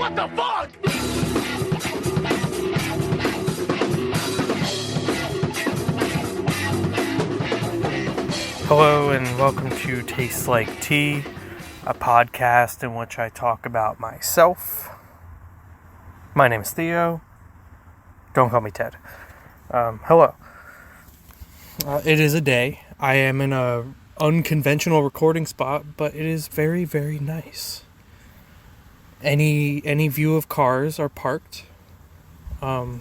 What the fuck? Hello and welcome to Taste Like Tea, a podcast in which I talk about myself. My name is Theo. Don't call me Ted. Hello. It is a day. I am in a unconventional recording spot, but it is very, very nice. Any view of cars are parked. I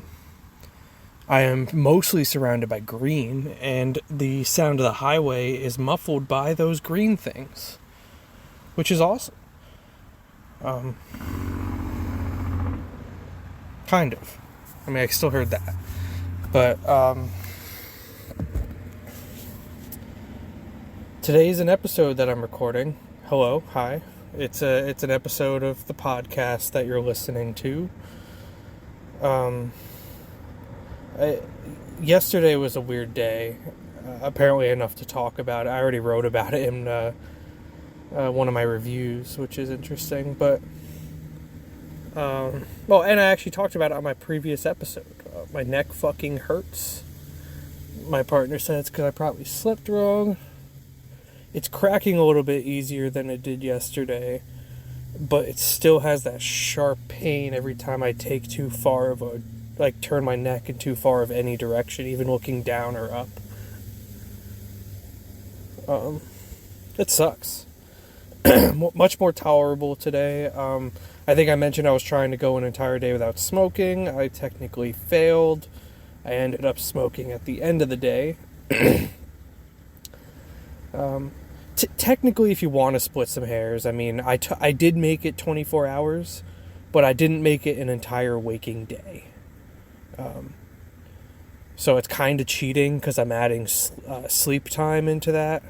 am mostly surrounded by green, and the sound of the highway is muffled by those green things, which is awesome. Kind of. I mean, I still heard that. But, today's an episode that I'm recording. Hello, hi. It's an episode of the podcast that you're listening to. Yesterday was a weird day. Apparently enough to talk about. I already wrote about it in one of my reviews, which is interesting. But and I actually talked about it on my previous episode. My neck fucking hurts. My partner said it's because I probably slept wrong. It's cracking a little bit easier than it did yesterday, but it still has that sharp pain every time I take too far of a, turn my neck in too far of any direction, even looking down or up. It sucks. Much more tolerable today. I think I mentioned I was trying to go an entire day without smoking. I technically failed. I ended up smoking at the end of the day. Technically, if you want to split some hairs, I mean, I did make it 24 hours, but I didn't make it an entire waking day. So it's kind of cheating because I'm adding sleep time into that.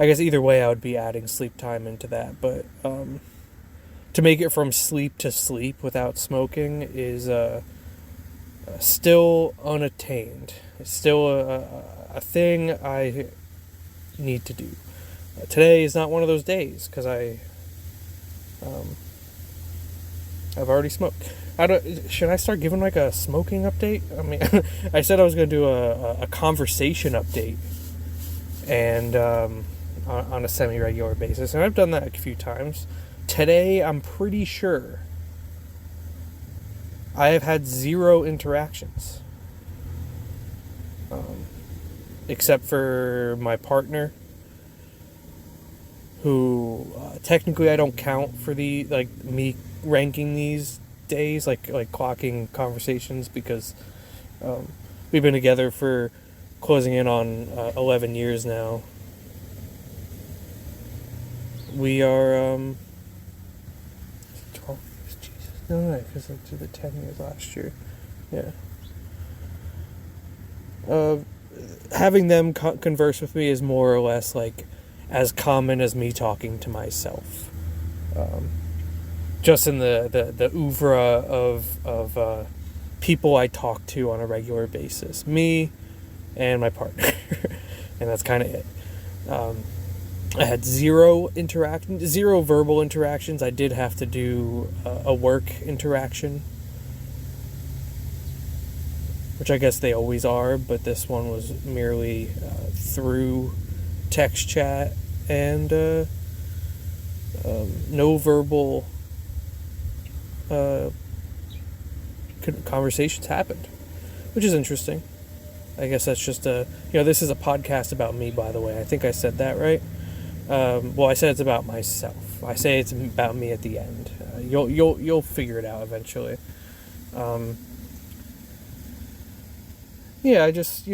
I guess either way I would be adding sleep time into that, but to make it from sleep to sleep without smoking is still unattained. It's still a thing I need to do. Today is not one of those days because I've already smoked. Should I start giving like a smoking update? I mean, I said I was going to do a conversation update, and on a semi-regular basis, and I've done that a few times. Today, I'm pretty sure I have had 0 interactions, except for my partner, who technically I don't count for the me ranking these days, like clocking conversations, because we've been together for closing in on 11 years now. We are 12 years, Jesus, no, because I did the 10 years last year. Yeah. Having them converse with me is more or less like as common as me talking to myself. Just in the oeuvre of people I talk to on a regular basis. Me and my partner. And that's kind of it. I had 0 verbal interactions. I did have to do a work interaction, which I guess they always are, but this one was merely through text chat, and no verbal conversations happened, which is interesting. I guess that's just this is a podcast about me, by the way. I think I said that right. Well, I said it's about myself. I say it's about me at the end. You'll figure it out eventually. Yeah, I just,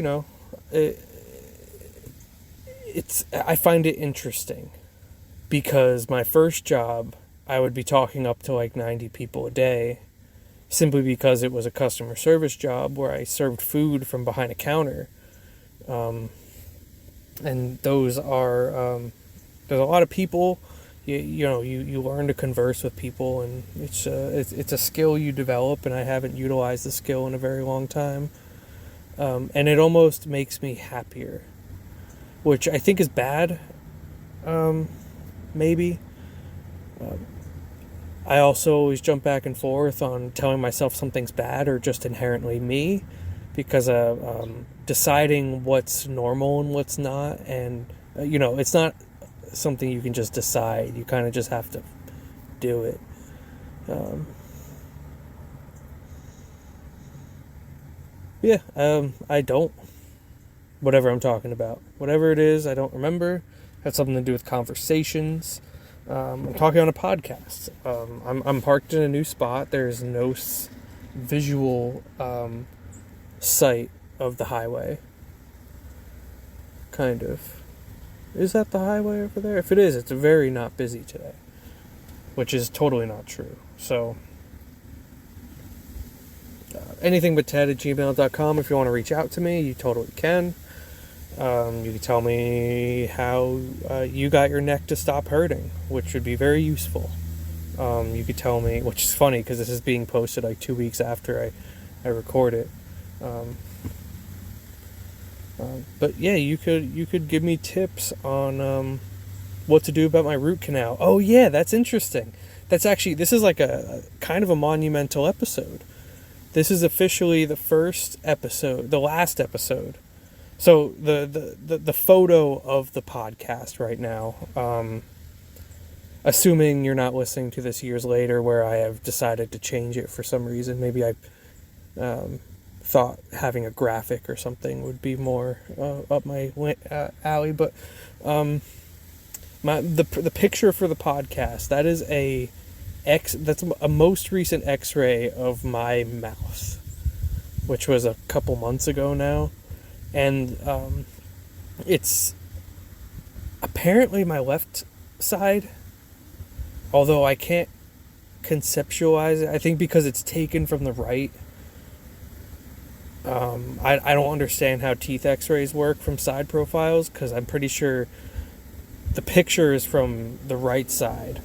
I find it interesting because my first job, I would be talking up to like 90 people a day, simply because it was a customer service job where I served food from behind a counter. And those are, there's a lot of people, you learn to converse with people, and it's a skill you develop, and I haven't utilized the skill in a very long time. And it almost makes me happier, which I think is bad, maybe. I also always jump back and forth on telling myself something's bad or just inherently me, because deciding what's normal and what's not, and it's not something you can just decide. You kind of just have to do it. I don't. Whatever I'm talking about, whatever it is, I don't remember. Had something to do with conversations. I'm talking on a podcast. I'm parked in a new spot. There's no visual sight of the highway. Kind of. Is that the highway over there? If it is, it's very not busy today, which is totally not true. So, anythingbutted@gmail.com. If you want to reach out to me, you totally can. You can tell me how you got your neck to stop hurting, which would be very useful. You could tell me, which is funny because this is being posted like 2 weeks after I record it. But yeah, you could give me tips on what to do about my root canal. Oh yeah, that's interesting. This is like a kind of a monumental episode. This is officially the first episode, the last episode. So the photo of the podcast right now, assuming you're not listening to this years later where I have decided to change it for some reason. Maybe I thought having a graphic or something would be more up my alley. But the picture for the podcast, that's a most recent X-ray of my mouth, which was a couple months ago now. And it's apparently my left side, although I can't conceptualize it. I think because it's taken from the right. I don't understand how teeth x-rays work from side profiles, because I'm pretty sure the picture is from the right side,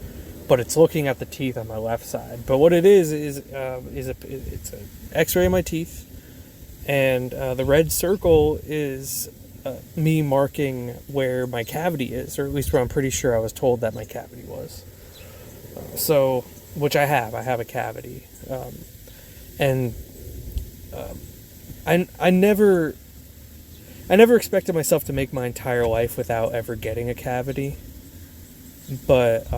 but it's looking at the teeth on my left side. But what it is it's an x-ray of my teeth. And the red circle is me marking where my cavity is, or at least where I'm pretty sure I was told that my cavity was. Which I have. I have a cavity. I never expected myself to make my entire life without ever getting a cavity. But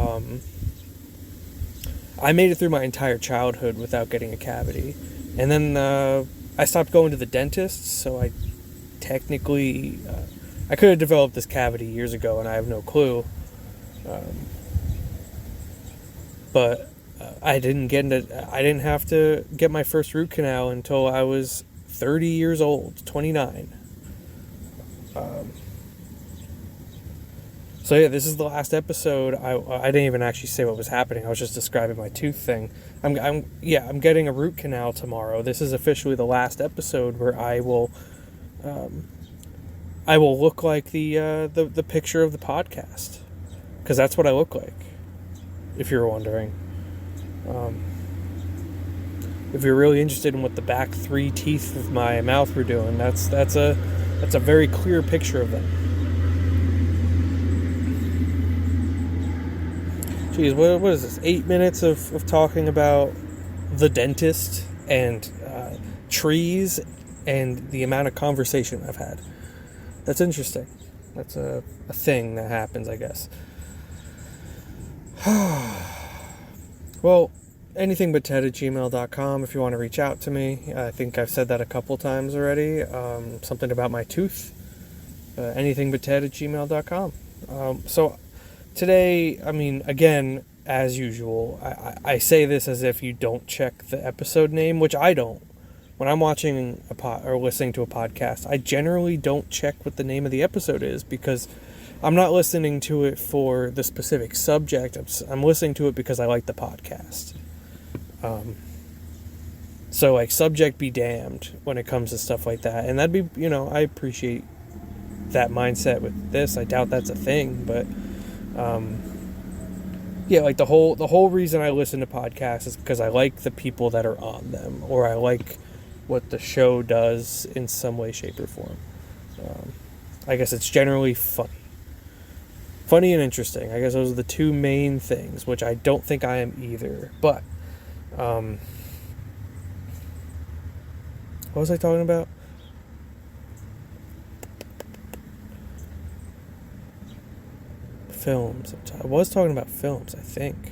I made it through my entire childhood without getting a cavity. And then I stopped going to the dentist, so I technically I could have developed this cavity years ago, and I have no clue. But I didn't have to get my first root canal until I was 30 years old, 29. So yeah, this is the last episode. I didn't even actually say what was happening. I was just describing my tooth thing. I'm getting a root canal tomorrow. This is officially the last episode where I will look like the picture of the podcast, because that's what I look like. If you're wondering, if you're really interested in what the back 3 teeth of my mouth were doing, that's a very clear picture of them. Geez, what is this? 8 minutes of talking about the dentist and trees and the amount of conversation I've had. That's interesting. That's a thing that happens, I guess. Well, anythingbutted@gmail.com if you want to reach out to me. I think I've said that a couple times already. Something about my tooth. Anythingbutted@gmail.com. So today, I mean, again, as usual, I say this as if you don't check the episode name, which I don't. When I'm watching or listening to a podcast, I generally don't check what the name of the episode is, because I'm not listening to it for the specific subject. I'm listening to it because I like the podcast. So, like, subject be damned when it comes to stuff like that. And that'd be, I appreciate that mindset with this. I doubt that's a thing, but yeah, like the whole reason I listen to podcasts is because I like the people that are on them, or I like what the show does in some way, shape, or form. I guess it's generally funny. Funny and interesting. I guess those are the two main things, which I don't think I am either. But, what was I talking about? Films. I was talking about films, I think.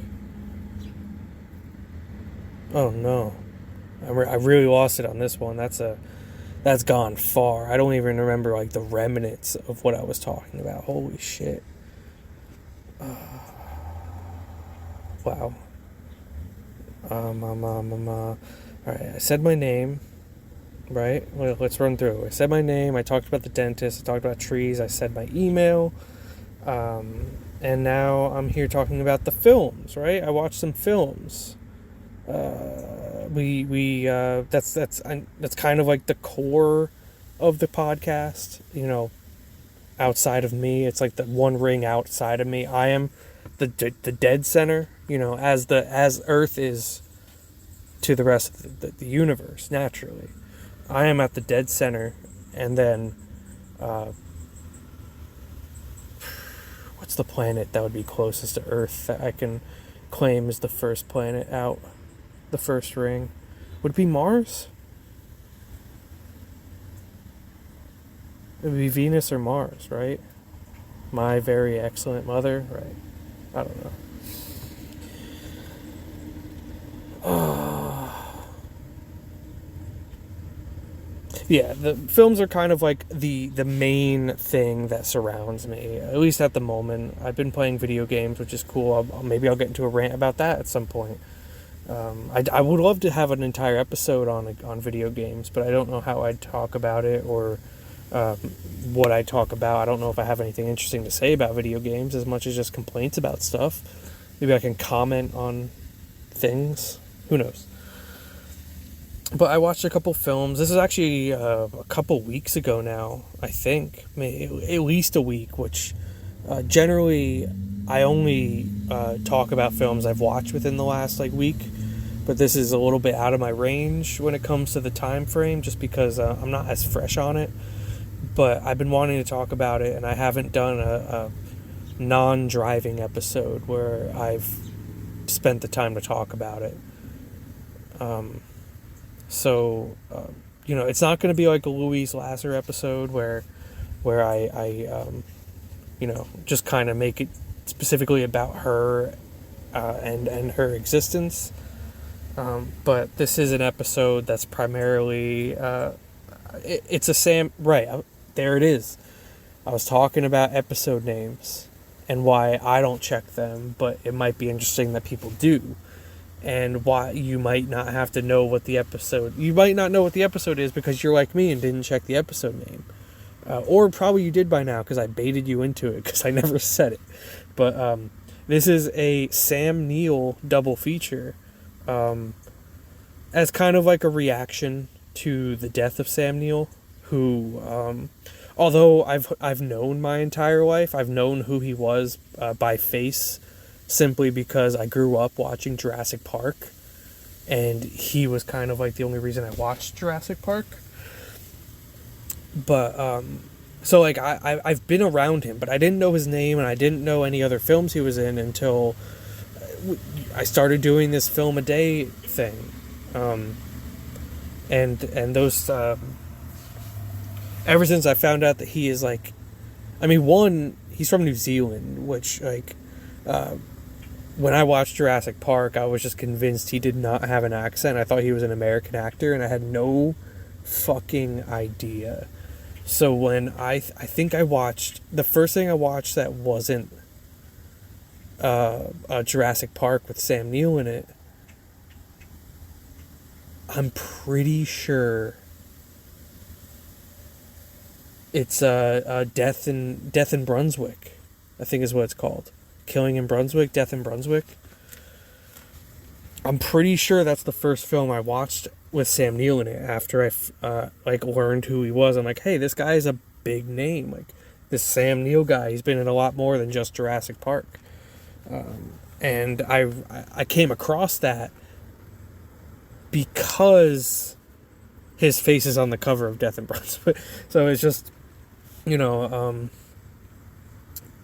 Oh no, I really lost it on this one. That's gone far. I don't even remember like the remnants of what I was talking about. Holy shit! Wow. All right. I said my name. Right. Well, let's run through. I said my name. I talked about the dentist. I talked about trees. I said my email. And now I'm here talking about the films. Right. I watched some films. That's kind of like the core of the podcast, outside of me. It's like the one ring outside of me. I am the dead center, as Earth is to the rest of the universe, naturally. I am at the dead center, and then what's the planet that would be closest to Earth that I can claim is the first planet out? The first ring. Would it be Mars? It would be Venus or Mars, right? My very excellent mother, right? I don't know. Yeah, the films are kind of like the main thing that surrounds me, at least at the moment. I've been playing video games, which is cool. Maybe I'll get into a rant about that at some point. I would love to have an entire episode on video games, but I don't know how I'd talk about it or what I'd talk about. I don't know if I have anything interesting to say about video games as much as just complaints about stuff. Maybe I can comment on things. Who knows? But I watched a couple films. This is actually a couple weeks ago now, I think. Maybe at least a week, which generally I only talk about films I've watched within the last week. But this is a little bit out of my range when it comes to the time frame, just because I'm not as fresh on it. But I've been wanting to talk about it, and I haven't done a non-driving episode where I've spent the time to talk about it. So it's not going to be like a Louise Lasser episode where I just kind of make it specifically about her and her existence. But this is an episode that's primarily it's a Sam. Right, there it is. I was talking about episode names and why I don't check them, but it might be interesting that people do. And why you might not have to know what the episode... You might not know what the episode is because you're like me and didn't check the episode name. Or probably you did by now because I baited you into it because I never said it. But this is a Sam Neill double feature. As kind of like a reaction to the death of Sam Neill, who... although I've known my entire life, I've known who he was by face, simply because I grew up watching Jurassic Park, and he was kind of like the only reason I watched Jurassic Park. But so I've been around him, but I didn't know his name, and I didn't know any other films he was in until I started doing this film a day thing, and those ever since I found out that he is he's from New Zealand, which when I watched Jurassic Park, I was just convinced he did not have an accent. I thought he was an American actor, and I had no fucking idea. So when I think I watched... The first thing I watched that wasn't Jurassic Park with Sam Neill in it, I'm pretty sure it's Death in Brunswick, I think is what it's called. Killing in Brunswick, Death in Brunswick. I'm pretty sure that's the first film I watched with Sam Neill in it after I learned who he was. I'm like, hey, this guy is a big name. Like, this Sam Neill guy, he's been in a lot more than just Jurassic Park. And I came across that because his face is on the cover of Death in Brunswick. So it's just,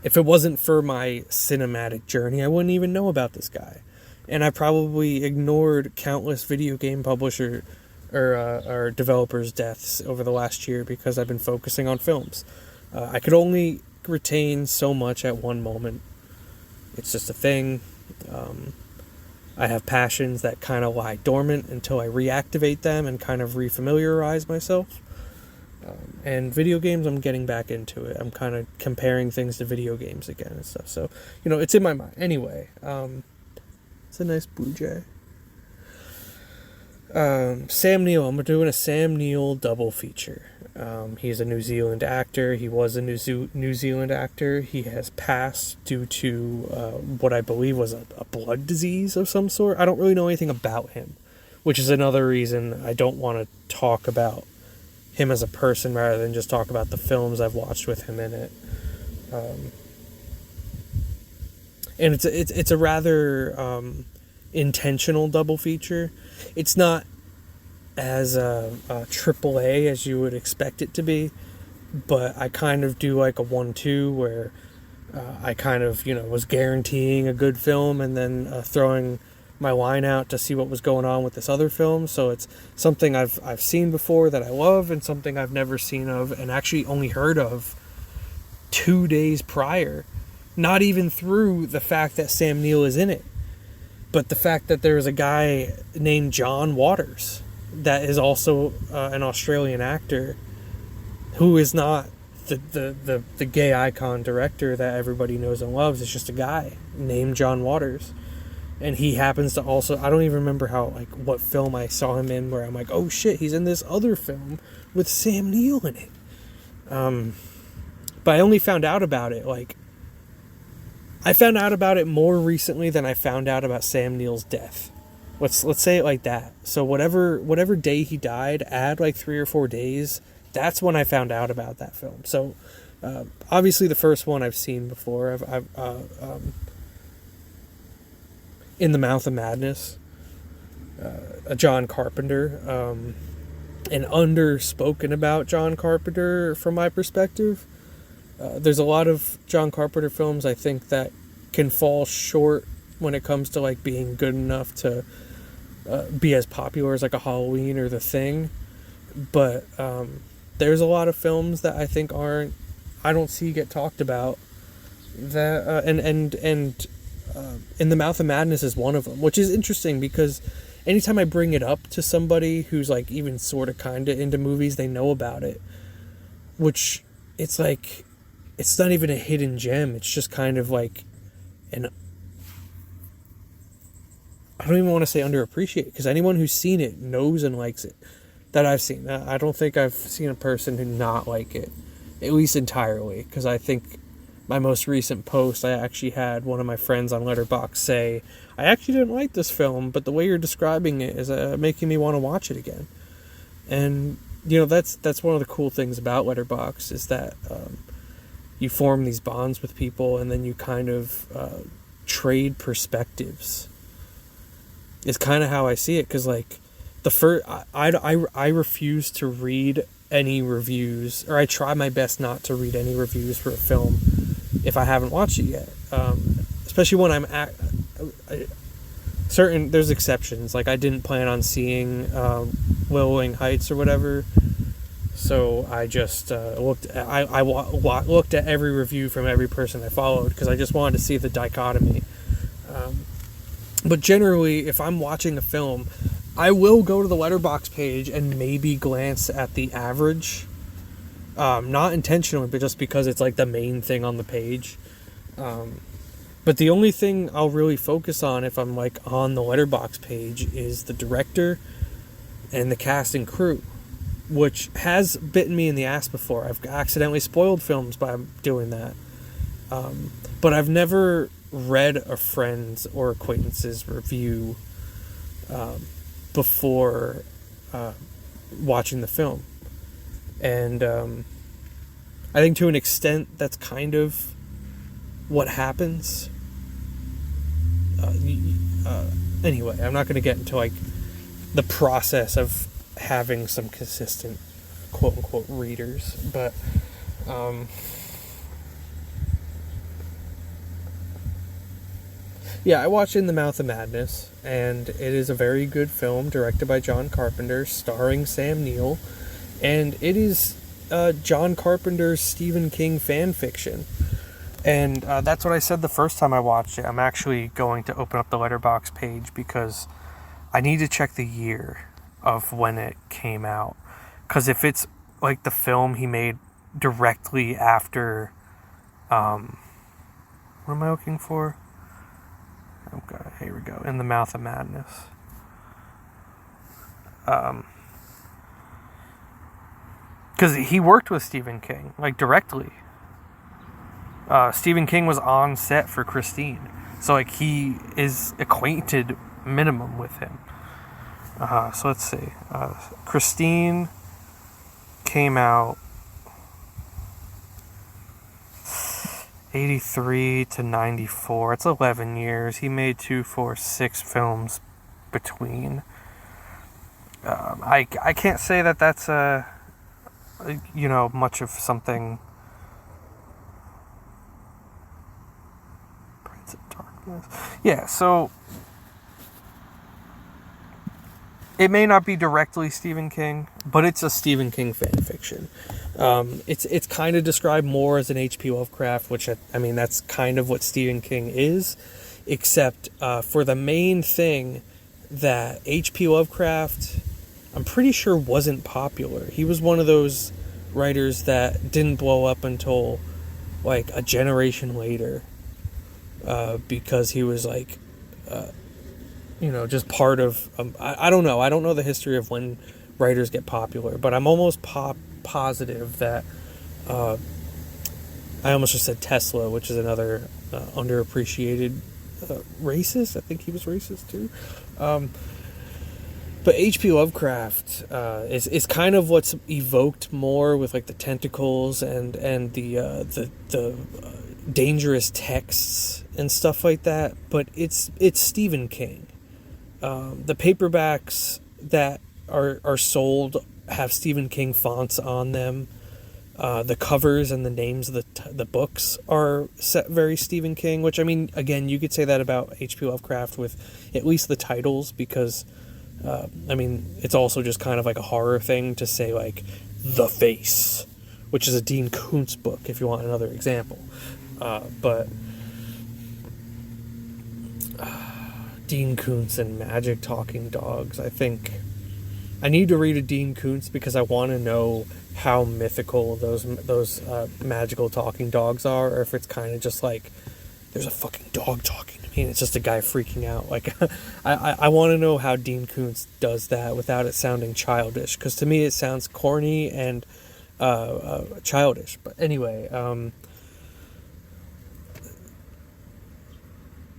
If it wasn't for my cinematic journey, I wouldn't even know about this guy. And I probably ignored countless video game publisher or developers' deaths over the last year because I've been focusing on films. I could only retain so much at one moment. It's just a thing. I have passions that kind of lie dormant until I reactivate them and kind of refamiliarize myself. And video games, I'm getting back into it. I'm kind of comparing things to video games again and stuff. So, it's in my mind. Anyway, it's a nice blue jay. Sam Neill. I'm doing a Sam Neill double feature. He's a New Zealand actor. He was a New Zealand actor. He has passed due to what I believe was a blood disease of some sort. I don't really know anything about him, which is another reason I don't want to talk about him as a person rather than just talk about the films I've watched with him in it. And it's a rather intentional double feature. It's not as triple A as you would expect it to be, but I kind of do like a 1-2 where I kind of was guaranteeing a good film and then throwing my line out to see what was going on with this other film. So it's something I've seen before that I love, and something I've never seen of and actually only heard of 2 days prior. Not even through the fact that Sam Neill is in it, but the fact that there's a guy named John Waters that is also an Australian actor who is not the gay icon director that everybody knows and loves. It's just a guy named John Waters. And he happens to also, I don't even remember what film I saw him in where I'm like, oh shit, he's in this other film with Sam Neill in it. But I only found out about it, I found out about it more recently than I found out about Sam Neill's death. Let's say it like that. So whatever day he died, add 3 or 4 days, that's when I found out about that film. So obviously the first one I've seen before. I've In the Mouth of Madness, a John Carpenter, and underspoken about John Carpenter from my perspective. There's a lot of John Carpenter films I think that can fall short when it comes to being good enough to be as popular as a Halloween or The Thing, but there's a lot of films that I think I don't see get talked about that and In the Mouth of Madness is one of them, which is interesting because anytime I bring it up to somebody who's even sort of kind of into movies, they know about it, which it's it's not even a hidden gem. It's just kind of I don't even want to say underappreciated, because anyone who's seen it knows and likes it that I've seen. I don't think I've seen a person who not like it, at least entirely, because I think my most recent post, I actually had one of my friends on Letterboxd say, I actually didn't like this film, but the way you're describing it is making me want to watch it again. And, that's one of the cool things about Letterboxd is that you form these bonds with people and then you kind of trade perspectives. It's kind of how I see it, because I refuse to read any reviews, or I try my best not to read any reviews for a film if I haven't watched it yet. Especially when I'm certain, there's exceptions. I didn't plan on seeing Willowing Heights or whatever, so I just looked at every review from every person I followed because I just wanted to see the dichotomy. But generally, if I'm watching a film, I will go to the Letterboxd page and maybe glance at the average. Not intentionally, but just because it's the main thing on the page. But the only thing I'll really focus on if I'm on the Letterboxd page is the director and the cast and crew, which has bitten me in the ass before. I've accidentally spoiled films by doing that. But I've never read a friend's or acquaintance's review before watching the film. And I think to an extent that's kind of what happens. Anyway, I'm not going to get into the process of having some consistent quote unquote readers, but Yeah, I watched In the Mouth of Madness, and it is a very good film directed by John Carpenter, starring Sam Neill, and it is John Carpenter's Stephen King fan fiction. And that's what I said the first time I watched it. I'm actually going to open up the Letterboxd page because I need to check the year of when it came out. Because if it's like the film he made directly after... what am I looking for? Okay, here we go. In the Mouth of Madness. Because he worked with Stephen King, like, directly. Stephen King was on set for Christine. So, like, he is acquainted minimum with him. So, let's see. Christine came out 83 to 94. It's 11 years. He made 2, 4, 6 films between. I can't say that that's much of something. Prince of Darkness. Yeah, so it may not be directly Stephen King, but it's a Stephen King fan fiction. It's kind of described more as an H.P. Lovecraft, which I mean that's kind of what Stephen King is, except for the main thing that H.P. Lovecraft, I'm pretty sure wasn't popular. He was one of those writers that didn't blow up until like a generation later, because he was like, just part of. I don't know. I don't know the history of when writers get popular, but I'm almost positive that I almost just said Tesla, which is another underappreciated racist. I think he was racist too. But H.P. Lovecraft is kind of what's evoked more with like the tentacles and the dangerous texts and stuff like that. But it's Stephen King. The paperbacks that are sold have Stephen King fonts on them. The covers and the names of the books are set very Stephen King, which, I mean, again, you could say that about H.P. Lovecraft with at least the titles, because, it's also just kind of like a horror thing to say, like, The Face, which is a Dean Koontz book, if you want another example. But Dean Koontz and Magic Talking Dogs, I think I need to read a Dean Koontz because I want to know how mythical those magical talking dogs are, or if it's kind of just like there's a fucking dog talking to me and it's just a guy freaking out. Like I want to know how Dean Koontz does that without it sounding childish, because to me it sounds corny and childish. But anyway,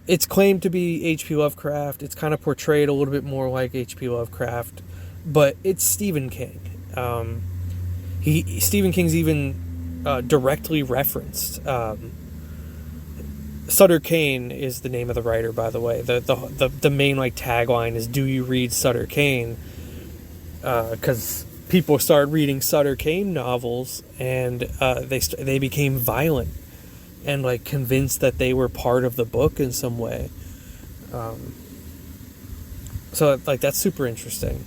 it's claimed to be H.P. Lovecraft. It's kind of portrayed a little bit more like H.P. Lovecraft, but it's Stephen King. Stephen King's even directly referenced. Sutter Kane is the name of the writer, by the way. The main like tagline is "Do you read Sutter Kane?" Because people started reading Sutter Kane novels, and they became violent and like convinced that they were part of the book in some way. So like that's super interesting.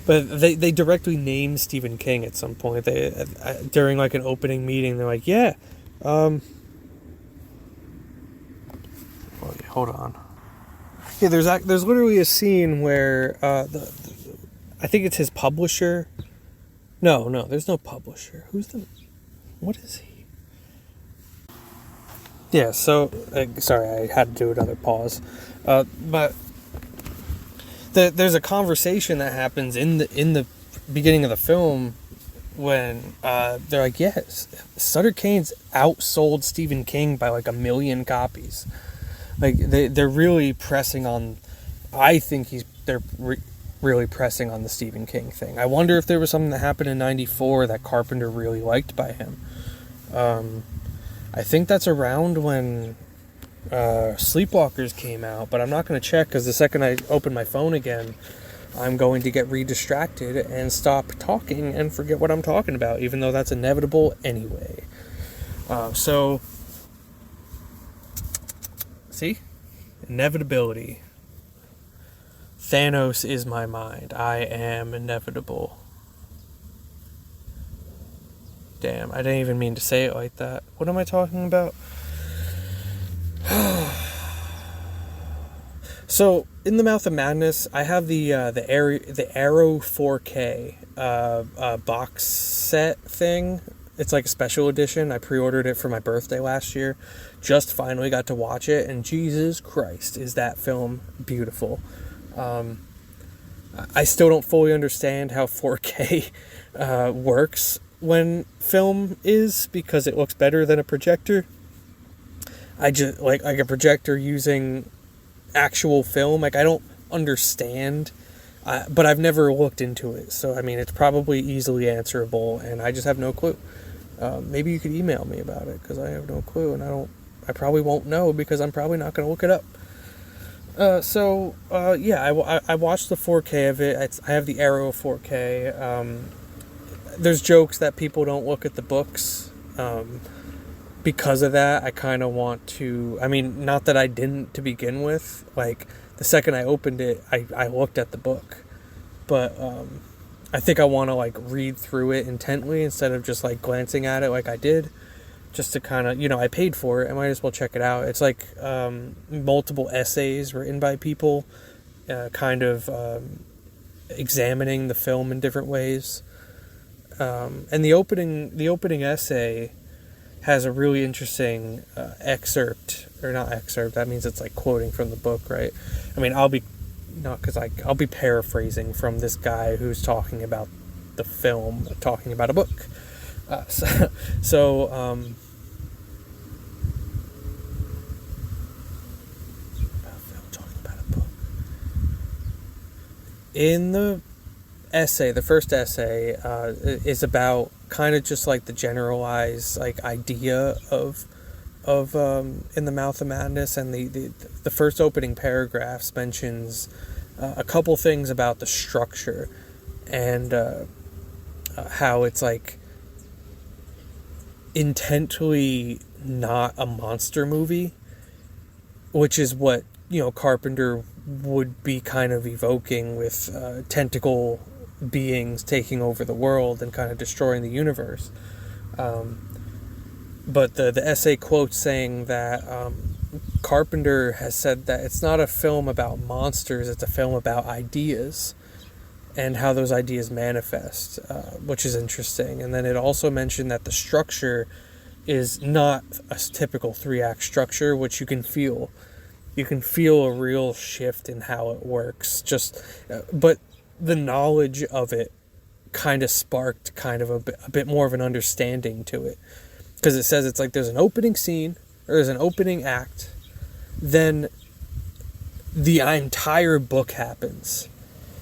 But they directly named Stephen King at some point. They during like an opening meeting, they're like, "Yeah, hold on. Yeah, there's literally a scene where I think it's his publisher. No, there's no publisher. What is he? Yeah. So sorry, I had to do another pause. But there's a conversation that happens in the beginning of the film when they're like, yes, Sutter Kane's outsold Stephen King by like 1 million copies. Like they're really pressing on. I think they're really pressing on the Stephen King thing. I wonder if there was something that happened in '94 that Carpenter really liked by him. I think that's around when Sleepwalkers came out, but I'm not going to check because the second I open my phone again, I'm going to get re-distracted and stop talking and forget what I'm talking about, even though that's inevitable anyway. So See? Inevitability. Thanos is my mind. I am inevitable. Damn, I didn't even mean to say it like that. What am I talking about? So, in the Mouth of Madness, I have the Arrow 4K box set thing. It's like a special edition. I pre-ordered it for my birthday last year. Just finally got to watch it, and Jesus Christ, is that film beautiful. I still don't fully understand how 4K works when film is, because it looks better than a projector. I just like a projector using actual film. Like, I don't understand, but I've never looked into it. So, I mean, it's probably easily answerable, and I just have no clue. Maybe you could email me about it, because I have no clue, and I probably won't know, because I'm probably not going to look it up. I watched the 4K of it. I have the Arrow 4K. There's jokes that people don't look at the books. Because of that, I kind of want to... I mean, not that I didn't to begin with. Like, the second I opened it, I looked at the book. But I think I want to, like, read through it intently instead of just, like, glancing at it like I did. Just to kind of, I paid for it. I might as well check it out. It's like multiple essays written by people examining the film in different ways. And the opening essay has a really interesting excerpt, or not excerpt, that means it's like quoting from the book, right? I mean, I'll be paraphrasing from this guy who's talking about the film, talking about a book. In the essay, the first essay is about kind of just like the generalized like idea of In the Mouth of Madness, and the first opening paragraphs mentions a couple things about the structure and how it's like intently not a monster movie, which is what Carpenter would be kind of evoking with tentacle beings taking over the world and kind of destroying the universe. But the essay quotes saying that Carpenter has said that it's not a film about monsters, it's a film about ideas and how those ideas manifest, which is interesting. And then it also mentioned that the structure is not a typical 3-act structure, which you can feel. You can feel a real shift in how it works. But the knowledge of it kind of sparked kind of a bit more of an understanding to it. Because it says it's like there's an opening scene, or there's an opening act, then the entire book happens.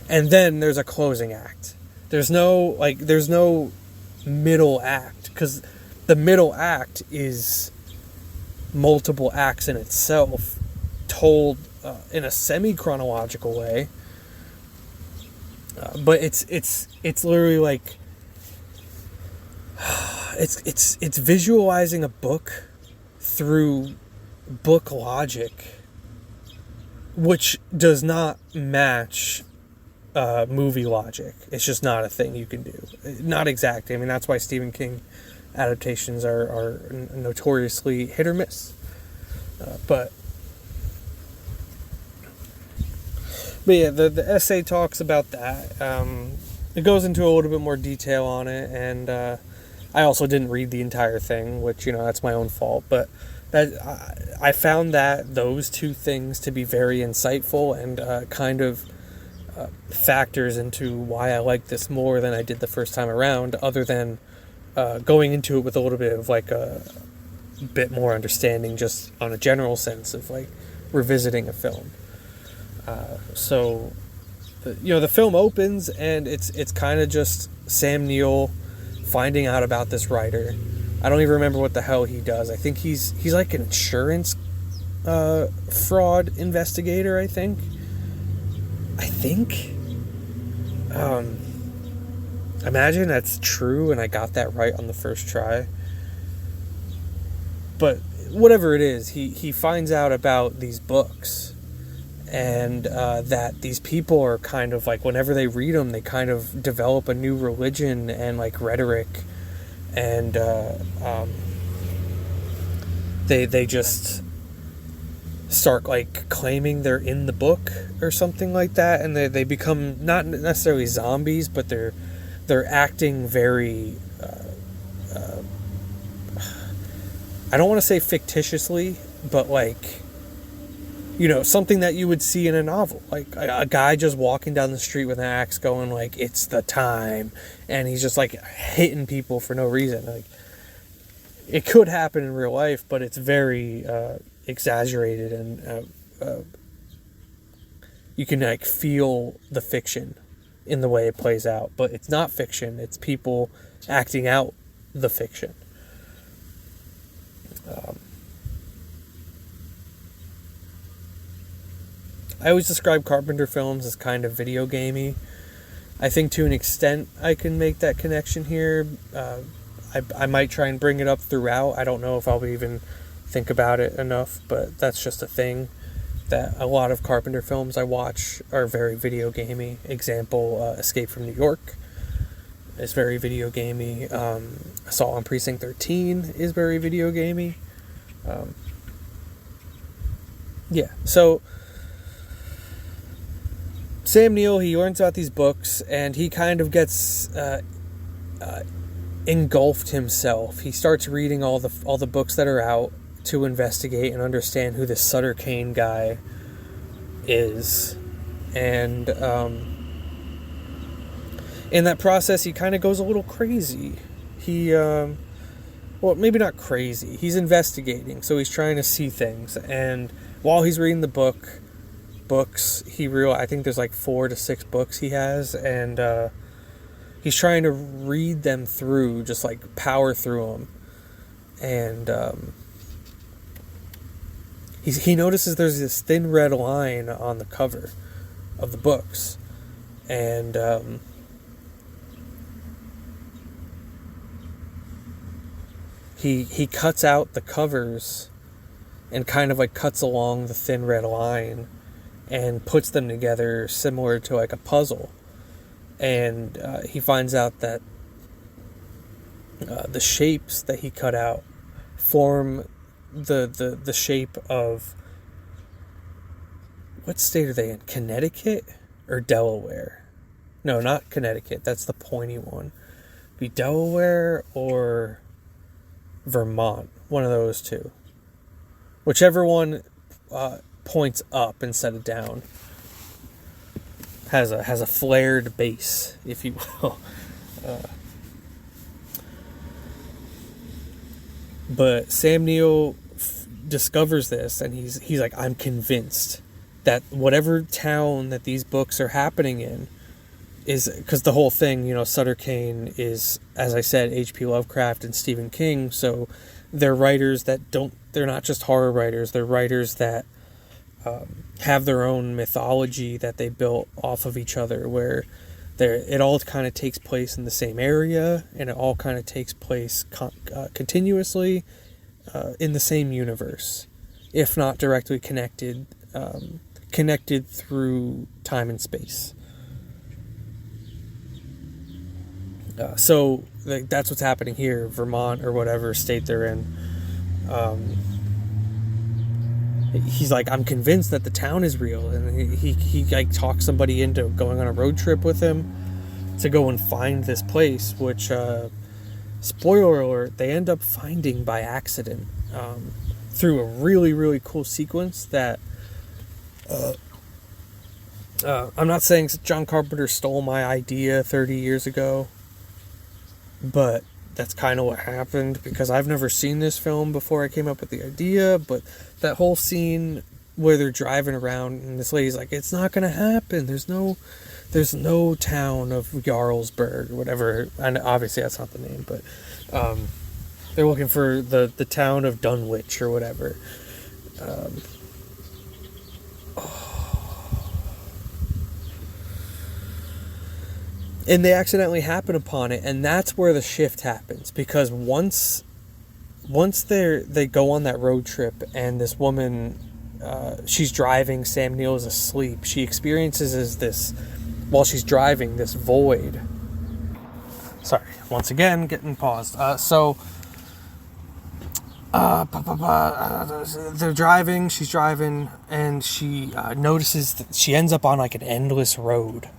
And then there's a closing act. There's no middle act, because the middle act is multiple acts in itself, told in a semi-chronological way, but it's literally like it's visualizing a book through book logic, which does not match movie logic. It's just not a thing you can do. Not exactly. I mean, that's why Stephen King adaptations are notoriously hit or miss. But yeah, the essay talks about that. It goes into a little bit more detail on it, and I also didn't read the entire thing, which, that's my own fault. But that I found that those two things to be very insightful and kind of factors into why I like this more than I did the first time around, other than going into it with a little bit of like a bit more understanding, just on a general sense of like revisiting a film. The film opens, and it's kind of just Sam Neill finding out about this writer. I don't even remember what the hell he does. I think he's like an insurance fraud investigator, I think. Imagine that's true and I got that right on the first try. But whatever it is, he finds out about these books, and that these people are kind of like, whenever they read them, they kind of develop a new religion and like rhetoric, and they just start like claiming they're in the book or something like that, and they become not necessarily zombies, but they're acting very I don't want to say fictitiously, but like, you know, something that you would see in a novel, like a guy just walking down the street with an axe going like, it's the time, and he's just like hitting people for no reason. Like, it could happen in real life, but it's very exaggerated, and you can like feel the fiction in the way it plays out, but it's not fiction, it's people acting out the fiction. I always describe Carpenter films as kind of video gamey. I think to an extent I can make that connection here. I might try and bring it up throughout. I don't know if I'll even think about it enough, but that's just a thing that a lot of Carpenter films I watch are very video gamey. Example, Escape from New York is very video gamey. Assault on Precinct 13 is very video gamey. Yeah, so Sam Neill, he learns about these books, and he kind of gets engulfed himself. He starts reading all the books that are out to investigate and understand who this Sutter Kane guy is, and in that process, he kind of goes a little crazy. He, well, maybe not crazy. He's investigating, so he's trying to see things, and while he's reading the books, I think there's like 4 to 6 books he has, and he's trying to read them through, just like power through them, and he notices there's this thin red line on the cover of the books, and he cuts out the covers and kind of like cuts along the thin red line and puts them together similar to like a puzzle. And he finds out that the shapes that he cut out form the shape of, what state are they in? Connecticut or Delaware? No, not Connecticut. That's the pointy one. Be Delaware or Vermont. One of those two. Whichever one points up instead of down. Has a flared base, if you will. But Sam Neill discovers this, and he's like, I'm convinced that whatever town that these books are happening in is, because the whole thing, you know, Sutter Kane is, as I said, H.P. Lovecraft and Stephen King, so they're writers that they're not just horror writers, they're writers that have their own mythology that they built off of each other, where it all kind of takes place in the same area, and it all kind of takes place continuously in the same universe, if not directly connected through time and space. So that's what's happening here, Vermont or whatever state they're in. He's like, I'm convinced that the town is real, and he like talks somebody into going on a road trip with him to go and find this place, which spoiler alert, they end up finding by accident through a really, really cool sequence that I'm not saying John Carpenter stole my idea 30 years ago, but that's kind of what happened, because I've never seen this film before I came up with the idea. But that whole scene where they're driving around and this lady's like, it's not going to happen, there's no town of Jarlsberg or whatever, and obviously that's not the name, but they're looking for the town of Dunwich or whatever. And they accidentally happen upon it, and that's where the shift happens, because once once they go on that road trip, and this woman, she's driving, Sam Neill is asleep. She experiences this, while she's driving, this void. Sorry, once again, getting paused. They're driving, she's driving, and she notices that she ends up on like an endless road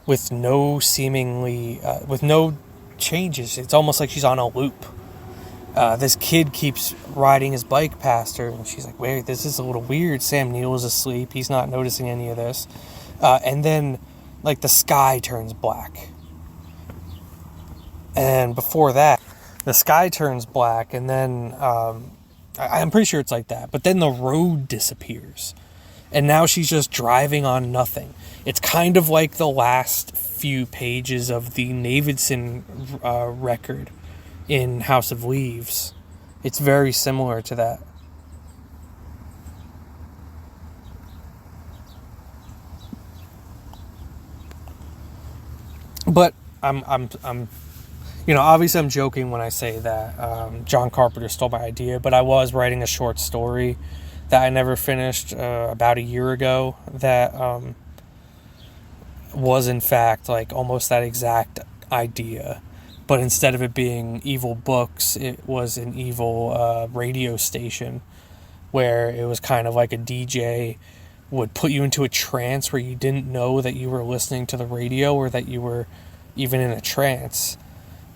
with no with no changes. It's almost like she's on a loop. This kid keeps riding his bike past her, and she's like, wait, this is a little weird. Sam Neill is asleep. He's not noticing any of this. And then, like, the sky turns black. And before that, the sky turns black, and then, I'm pretty sure it's like that. But then the road disappears. And now she's just driving on nothing. It's kind of like the last few pages of the Navidson record in House of Leaves. It's very similar to that. But I'm obviously I'm joking when I say that John Carpenter stole my idea, but I was writing a short story that I never finished about a year ago that was in fact like almost that exact idea. But instead of it being evil books, it was an evil radio station where it was kind of like a DJ would put you into a trance where you didn't know that you were listening to the radio or that you were even in a trance.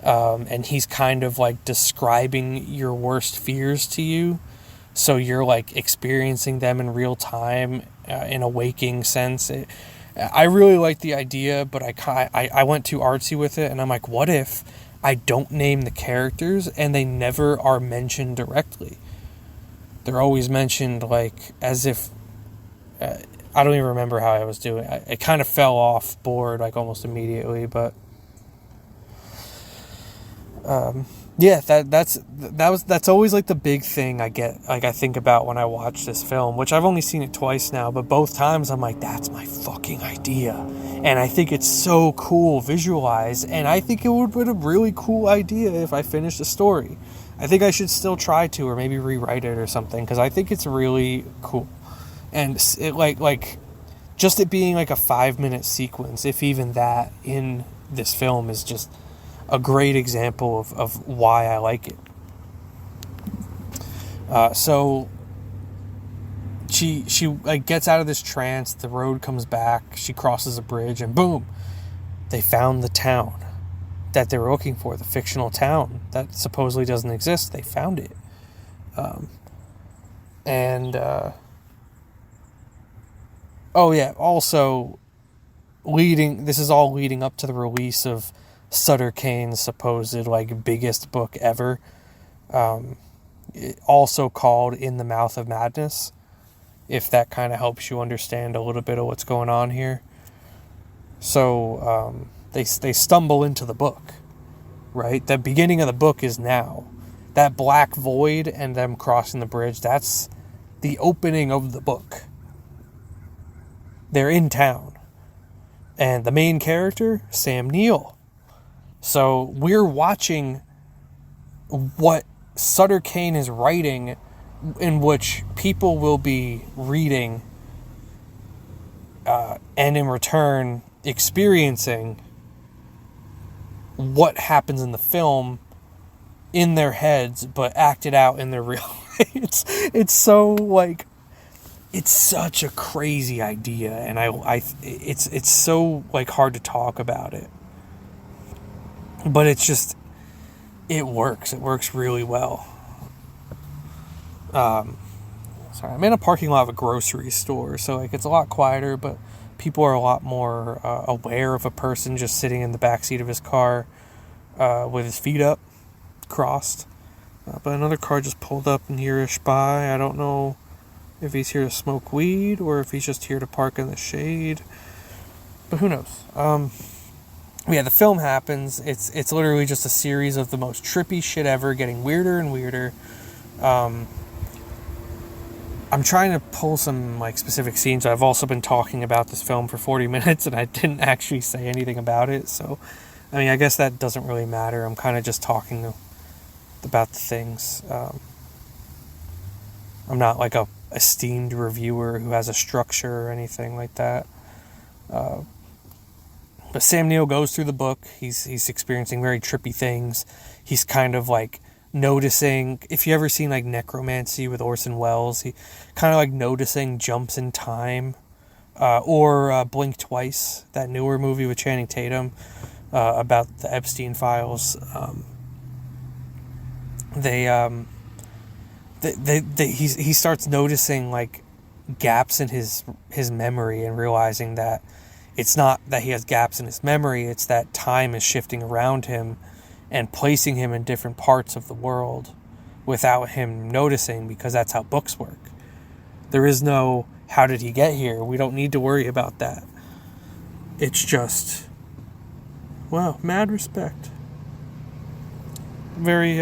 And he's kind of like describing your worst fears to you. So you're like experiencing them in real time in a waking sense. I really like the idea, but I went too artsy with it, and I'm like, what if I don't name the characters and they never are mentioned directly? They're always mentioned like as if I don't even remember how I was doing. It kind of fell off board like almost immediately, but yeah, that's always like the big thing I think about when I watch this film, which I've only seen it twice now, but both times I'm like, that's my fucking idea. And I think it's so cool visualized, and I think it would be a really cool idea if I finished the story. I think I should still try to, or maybe rewrite it or something, because I think it's really cool. And it like just it being like a 5-minute sequence, if even that, in this film is just a great example of why I like it. So she like gets out of this trance, the road comes back, she crosses a bridge, and boom, they found the town that they were looking for, the fictional town that supposedly doesn't exist. They found it. Oh yeah, also this is all leading up to the release of Sutter Kane's supposed like biggest book ever, also called In the Mouth of Madness, if that kind of helps you understand a little bit of what's going on here. So they stumble into the book, right? The beginning of the book is now. That black void and them crossing the bridge, that's the opening of the book. They're in town. And the main character, Sam Neill. So we're watching what Sutter Kane is writing, in which people will be reading and in return experiencing what happens in the film in their heads, but acted out in their real life. It's so like, it's such a crazy idea, and it's so like hard to talk about it. But it's just, it works. It works really well. Sorry, I'm in a parking lot of a grocery store, so like it's a lot quieter, but people are a lot more aware of a person just sitting in the backseat of his car with his feet up, crossed. But another car just pulled up nearish by. I don't know if he's here to smoke weed or if he's just here to park in the shade. But who knows? Yeah, the film happens. It's literally just a series of the most trippy shit ever, getting weirder and weirder. I'm trying to pull some like specific scenes. I've also been talking about this film for 40 minutes and I didn't actually say anything about it. So, I mean, I guess that doesn't really matter. I'm kind of just talking about the things. I'm not like a esteemed reviewer who has a structure or anything like that. But Sam Neill goes through the book. He's experiencing very trippy things. He's kind of like noticing, if you ever seen like Necromancy with Orson Welles, he kind of like noticing jumps in time, or Blink Twice, that newer movie with Channing Tatum, about the Epstein files. He starts noticing like gaps in his memory, and realizing that it's not that he has gaps in his memory, it's that time is shifting around him and placing him in different parts of the world without him noticing, because that's how books work. There is no, how did he get here? We don't need to worry about that. It's just, wow, mad respect. Very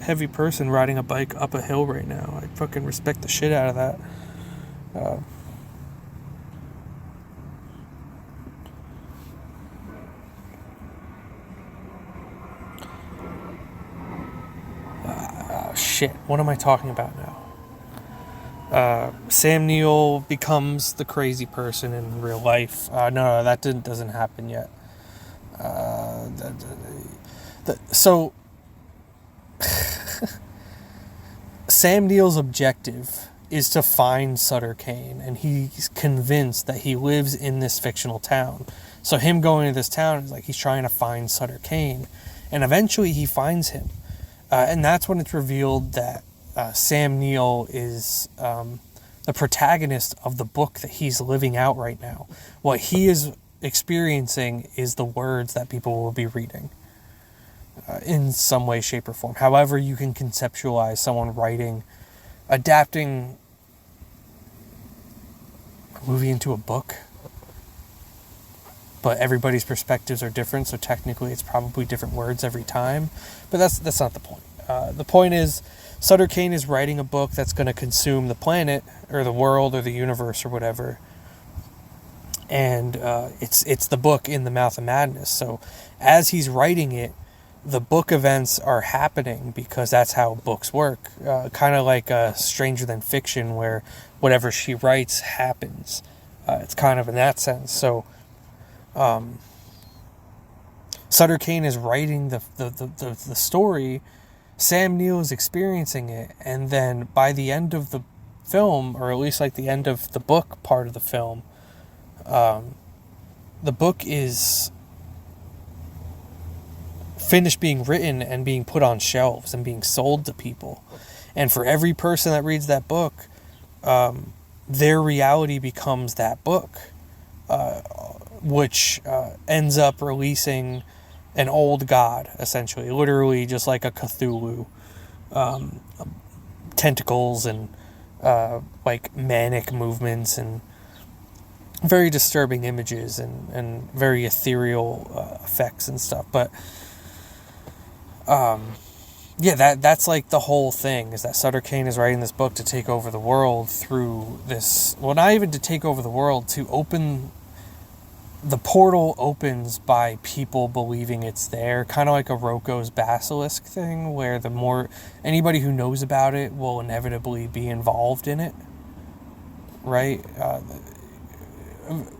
heavy person riding a bike up a hill right now. I fucking respect the shit out of that. Shit, what am I talking about now? Sam Neill becomes the crazy person in real life. No, that doesn't happen yet. So Sam Neill's objective is to find Sutter Kane, and he's convinced that he lives in this fictional town. So him going to this town is like he's trying to find Sutter Kane, and eventually he finds him. And that's when it's revealed that Sam Neill is the protagonist of the book that he's living out right now. What he is experiencing is the words that people will be reading in some way, shape, or form. However you can conceptualize someone writing, adapting a movie into a book. But everybody's perspectives are different, so technically it's probably different words every time. But that's not the point. The point is, Sutter Kane is writing a book that's going to consume the planet, or the world, or the universe, or whatever. And it's the book In the Mouth of Madness. So as he's writing it, the book events are happening, because that's how books work. Kind of like Stranger Than Fiction, where whatever she writes happens. It's kind of in that sense. So Sutter Kane is writing the story. Sam Neill is experiencing it, and then by the end of the film, or at least like the end of the book part of the film, the book is finished being written and being put on shelves and being sold to people. And for every person that reads that book, their reality becomes that book, which ends up releasing an old god, essentially, literally just like a Cthulhu, tentacles and like manic movements and very disturbing images and very ethereal effects and stuff. But yeah, that's like the whole thing, is that Sutter Kane is writing this book to take over the world through this, well, not even to take over the world, to open. The portal opens by people believing it's there, kind of like a Rocco's basilisk thing, where the more anybody who knows about it will inevitably be involved in it, right?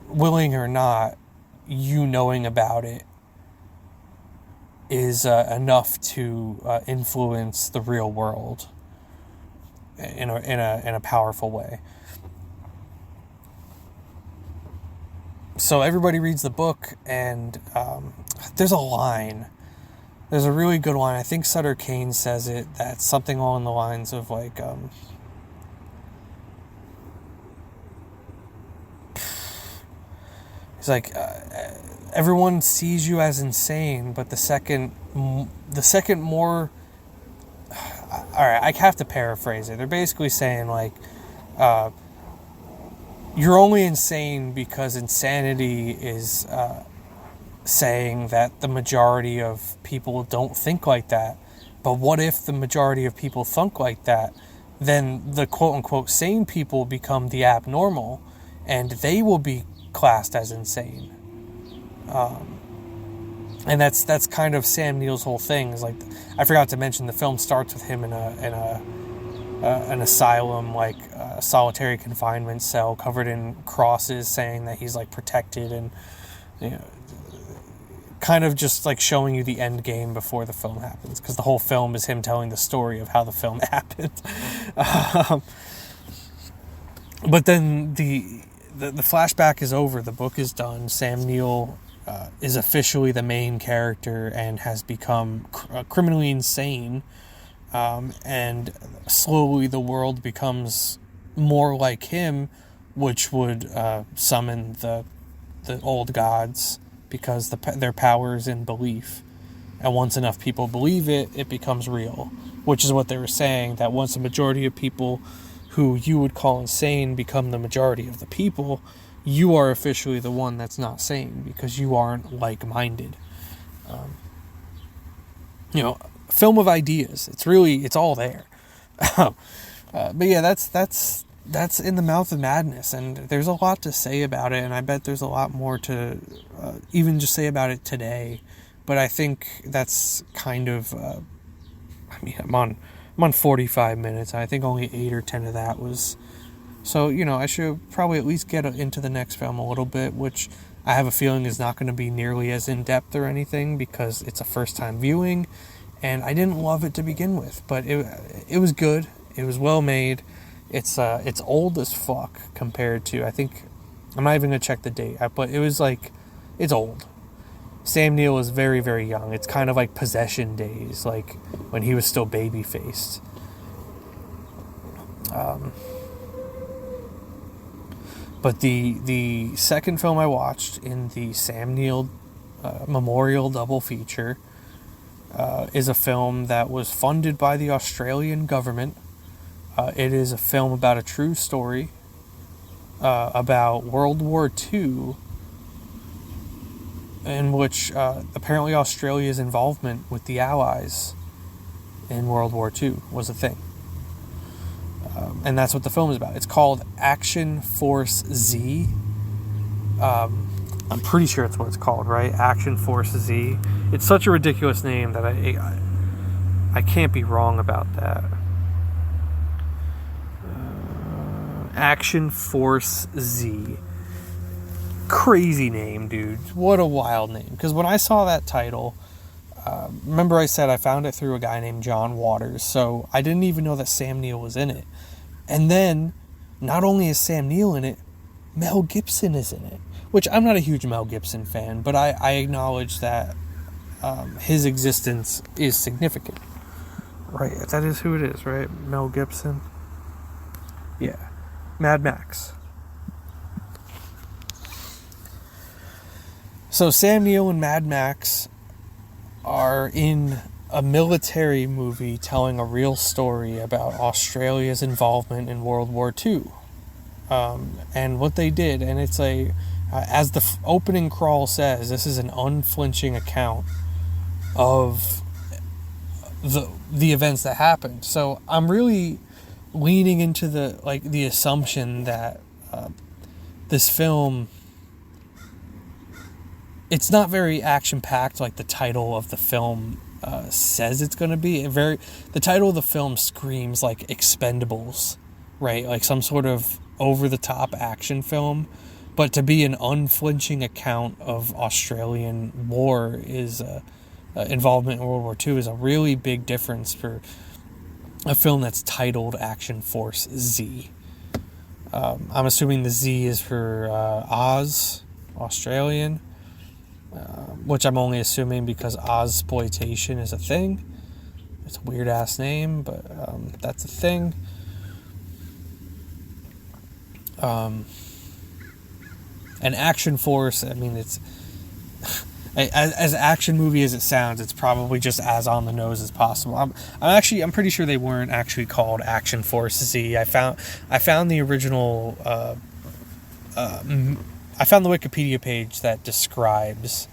Willing or not, you knowing about it is enough to influence the real world in a powerful way. So everybody reads the book, and there's a line. There's a really good line. I think Sutter Kane says it. That's something along the lines of like, it's like everyone sees you as insane, but the second more. All right, I have to paraphrase it. They're basically saying like, you're only insane because insanity is saying that the majority of people don't think like that. But what if the majority of people think like that? Then the quote-unquote sane people become the abnormal, and they will be classed as insane. And that's kind of Sam Neill's whole thing. Is like, I forgot to mention, the film starts with him in an asylum, like a solitary confinement cell covered in crosses, saying that he's like protected, and you know, kind of just like showing you the end game before the film happens, because the whole film is him telling the story of how the film happened. But then the flashback is over, the book is done, Sam Neill is officially the main character and has become criminally insane, and slowly the world becomes more like him, which would summon the old gods, because their power is in belief, and once enough people believe it, it becomes real, which is what they were saying, that once a majority of people who you would call insane become the majority of the people, you are officially the one that's not sane, because you aren't like-minded. Film of ideas. It's all there. But yeah, that's in the mouth of madness, and there's a lot to say about it, and I bet there's a lot more to even just say about it today. But I think that's kind of, I'm on 45 minutes. I think only 8 or 10 of that was. So, I should probably at least get into the next film a little bit, which I have a feeling is not going to be nearly as in-depth or anything, because it's a first-time viewing, and I didn't love it to begin with, but it was good. It was well made. It's old as fuck compared to, I think, I'm not even going to check the date, but it was like, it's old. Sam Neill is very, very young. It's kind of like Possession days, like when he was still baby-faced. But the second film I watched in the Sam Neill Memorial double feature is a film that was funded by the Australian government. It is a film about a true story about World War II, in which apparently Australia's involvement with the Allies in World War II was a thing. And that's what the film is about. It's called Action Force Z. I'm pretty sure that's what it's called, right? Action Force Z. It's such a ridiculous name that I can't be wrong about that. Action Force Z. Crazy name, dude. What a wild name. Because when I saw that title, remember I said I found it through a guy named John Waters, so I didn't even know that Sam Neill was in it. And then, not only is Sam Neill in it, Mel Gibson is in it. Which, I'm not a huge Mel Gibson fan, but I acknowledge that his existence is significant. Right, that is who it is, right? Mel Gibson. Yeah. Mad Max. So Sam Neill and Mad Max are in a military movie telling a real story about Australia's involvement in World War II. And what they did, and it's as the opening crawl says, this is an unflinching account of the events that happened. So I'm really leaning into the assumption that this film, it's not very action-packed like the title of the film says it's going to be. The title of the film screams like Expendables, right? Like some sort of over-the-top action film. But to be an unflinching account of Australian war involvement in World War II is a really big difference for a film that's titled Action Force Z. I'm assuming the Z is for Oz, Australian, which I'm only assuming because Ozploitation is a thing. It's a weird-ass name, but that's a thing. An Action Force, I mean, it's as action movie as it sounds, it's probably just as on the nose as possible. I'm pretty sure they weren't actually called Action Force Z. I found the original. I found the Wikipedia page that describes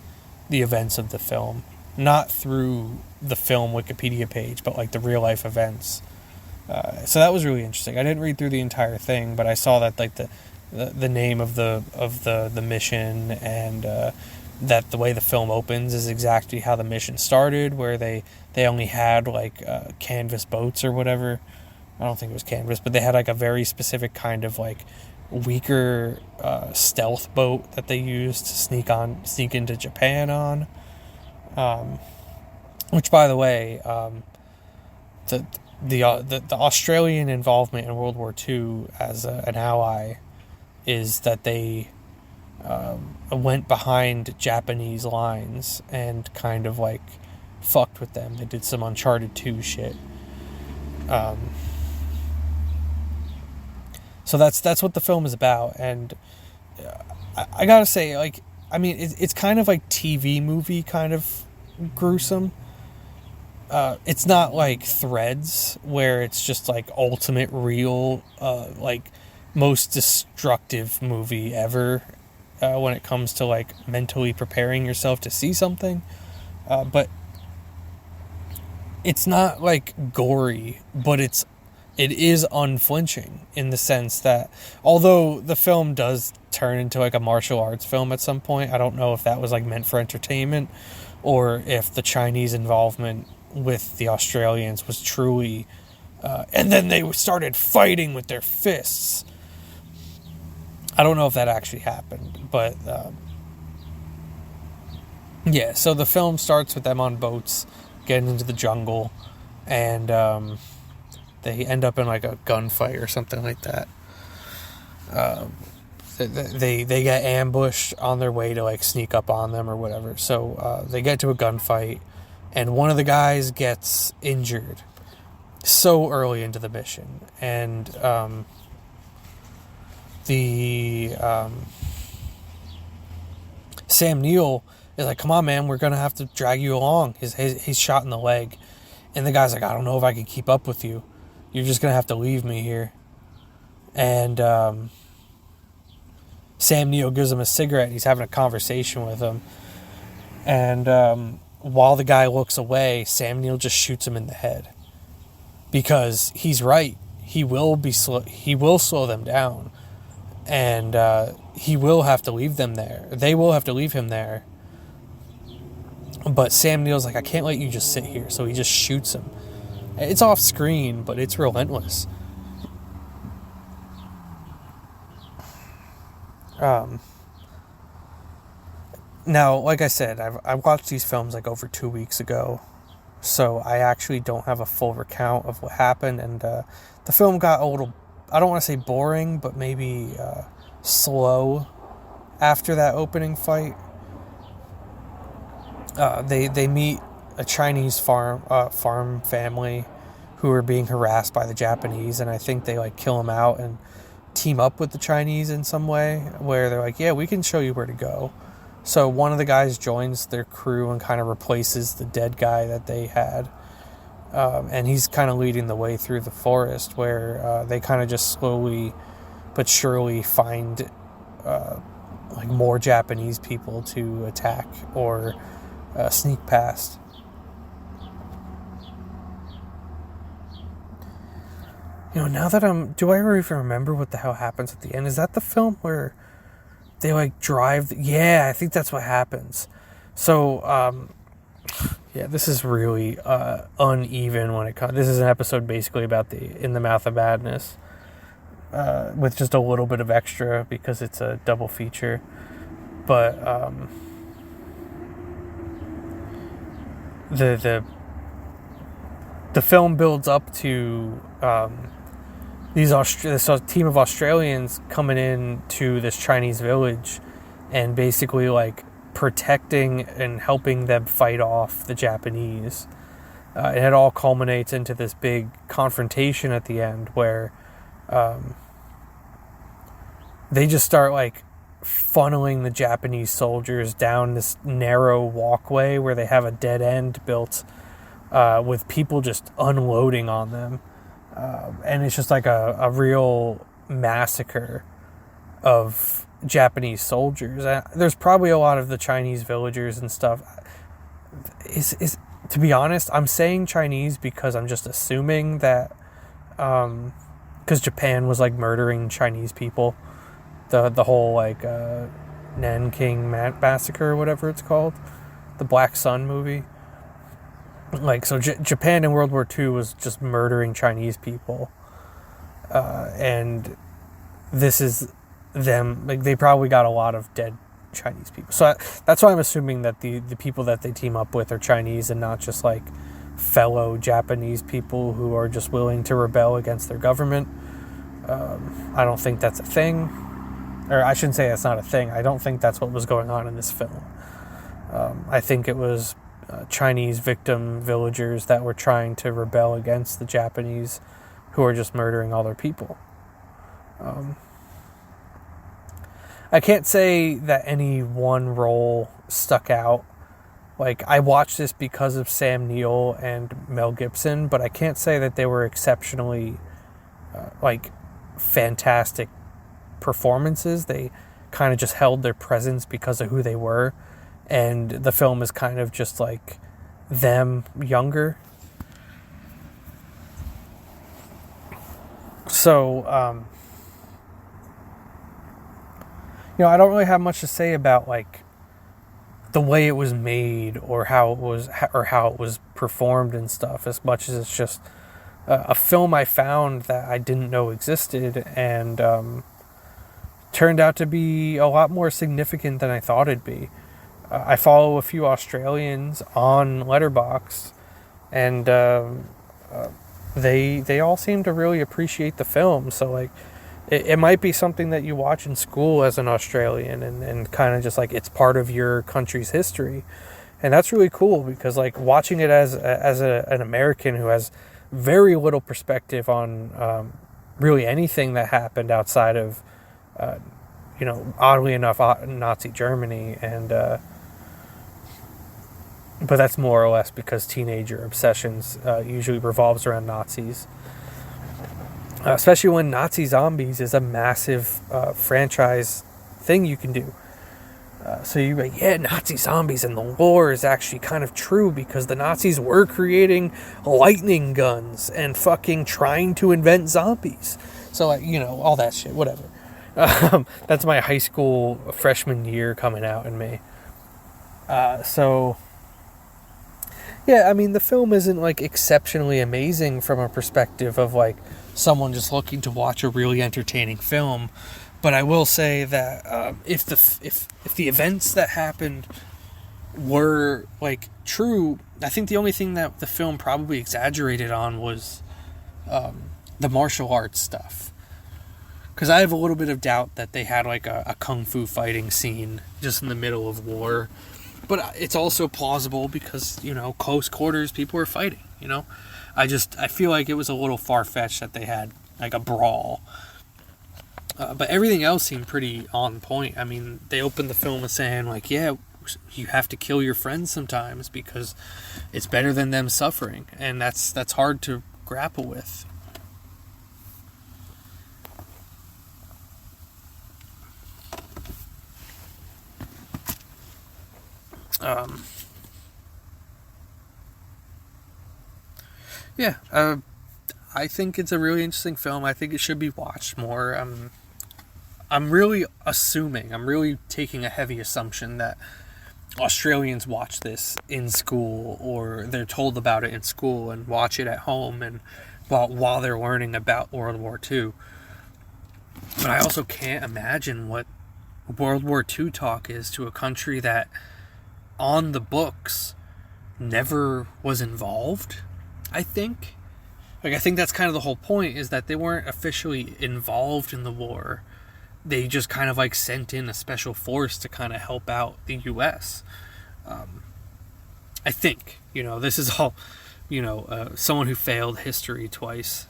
the events of the film, not through the film Wikipedia page, but like the real life events. So that was really interesting. I didn't read through the entire thing, but I saw that like the name of the mission and that the way the film opens is exactly how the mission started, where they only had like canvas boats or whatever. I don't think it was canvas, but they had like a very specific kind of like weaker stealth boat that they used to sneak into Japan on. Which, by the way, the Australian involvement in World War II as an ally is that they went behind Japanese lines and kind of like fucked with them. They did some Uncharted 2 shit. So that's what the film is about, and I gotta say, like, I mean, it's kind of like TV movie kind of gruesome. It's not like Threads, where it's just like ultimate real, like most destructive movie ever when it comes to like mentally preparing yourself to see something. But it's not like gory, but it is unflinching in the sense that although the film does turn into like a martial arts film at some point, I don't know if that was like meant for entertainment or if the Chinese involvement with the Australians was truly and then they started fighting with their fists. I don't know if that actually happened, but yeah, so the film starts with them on boats getting into the jungle, and they end up in like a gunfight or something like that. They get ambushed on their way to like sneak up on them or whatever. So they get to a gunfight, and one of the guys gets injured so early into the mission, and Sam Neill is like, "Come on, man, we're gonna have to drag you along." He's shot in the leg, and the guy's like, "I don't know if I can keep up with you. You're just gonna have to leave me here." And Sam Neill gives him a cigarette, and he's having a conversation with him. And while the guy looks away, Sam Neill just shoots him in the head, because he's right. He will slow them down, and he will have to leave them there. They will have to leave him there. But Sam Neill's like, "I can't let you just sit here," so he just shoots him. It's off screen, but it's relentless. Now, like I said, I watched these films like over 2 weeks ago, so I actually don't have a full recount of what happened, and the film got a little, I don't want to say boring, but maybe slow after that opening fight. They meet a Chinese farm family who are being harassed by the Japanese, and I think they like kill them out and team up with the Chinese in some way, where they're like, "Yeah, we can show you where to go." So one of the guys joins their crew and kind of replaces the dead guy that they had, and he's kind of leading the way through the forest, where they kind of just slowly but surely find like more Japanese people to attack or sneak past. You know, now that do I even remember what the hell happens at the end? Is that the film where they like drive? Yeah, I think that's what happens. So, yeah, this is really uneven when it comes. This is an episode basically about the In the Mouth of Madness, with just a little bit of extra because it's a double feature. But the film builds up to this team of Australians coming in to this Chinese village and basically like protecting and helping them fight off the Japanese. And it all culminates into this big confrontation at the end where they just start like funneling the Japanese soldiers down this narrow walkway where they have a dead end built with people just unloading on them. And it's just like a real massacre of Japanese soldiers. There's probably a lot of the Chinese villagers and stuff. To be honest, I'm saying Chinese because I'm just assuming that because Japan was like murdering Chinese people. The whole like Nanking Massacre or whatever it's called, the Black Sun movie. Like, so Japan in World War II was just murdering Chinese people, and this is them. Like, they probably got a lot of dead Chinese people. So that's why I'm assuming that the people that they team up with are Chinese and not just like fellow Japanese people who are just willing to rebel against their government. I don't think that's a thing, or I shouldn't say that's not a thing. I don't think that's what was going on in this film. I think it was Chinese victim villagers that were trying to rebel against the Japanese who are just murdering all their people. I can't say that any one role stuck out. Like, I watched this because of Sam Neill and Mel Gibson, but I can't say that they were exceptionally, fantastic performances. They kind of just held their presence because of who they were. And the film is kind of just like them younger. So, I don't really have much to say about like the way it was made or how it was performed and stuff, as much as it's just a film I found that I didn't know existed and turned out to be a lot more significant than I thought it'd be. I follow a few Australians on Letterboxd, and they all seem to really appreciate the film. So like, it might be something that you watch in school as an Australian, and kind of just like it's part of your country's history, and that's really cool because like watching it as an American who has very little perspective on really anything that happened outside of oddly enough Nazi Germany, and but that's more or less because teenager obsessions usually revolves around Nazis. Especially when Nazi zombies is a massive franchise thing you can do. So you're like, yeah, Nazi zombies, and the lore is actually kind of true because the Nazis were creating lightning guns and fucking trying to invent zombies. So, like, all that shit, whatever. That's my high school freshman year coming out in me. Yeah, I mean, the film isn't like exceptionally amazing from a perspective of like someone just looking to watch a really entertaining film, but I will say that if the events that happened were like true, I think the only thing that the film probably exaggerated on was the martial arts stuff. Because I have a little bit of doubt that they had like a kung fu fighting scene just in the middle of war. But it's also plausible because, close quarters, people were fighting, I feel like it was a little far-fetched that they had, like, a brawl. But everything else seemed pretty on point. I mean, they opened the film with saying, like, yeah, you have to kill your friends sometimes because it's better than them suffering. And that's hard to grapple with. I think it's a really interesting film. I think it should be watched more. I'm really taking a heavy assumption that Australians watch this in school, or they're told about it in school and watch it at home and while they're learning about World War II. But I also can't imagine what World War II talk is to a country that on the books never was involved, I think. I think that's kind of the whole point, is that they weren't officially involved in the war. They just kind of like sent in a special force to kind of help out the U.S. I think, this is all, someone who failed history twice.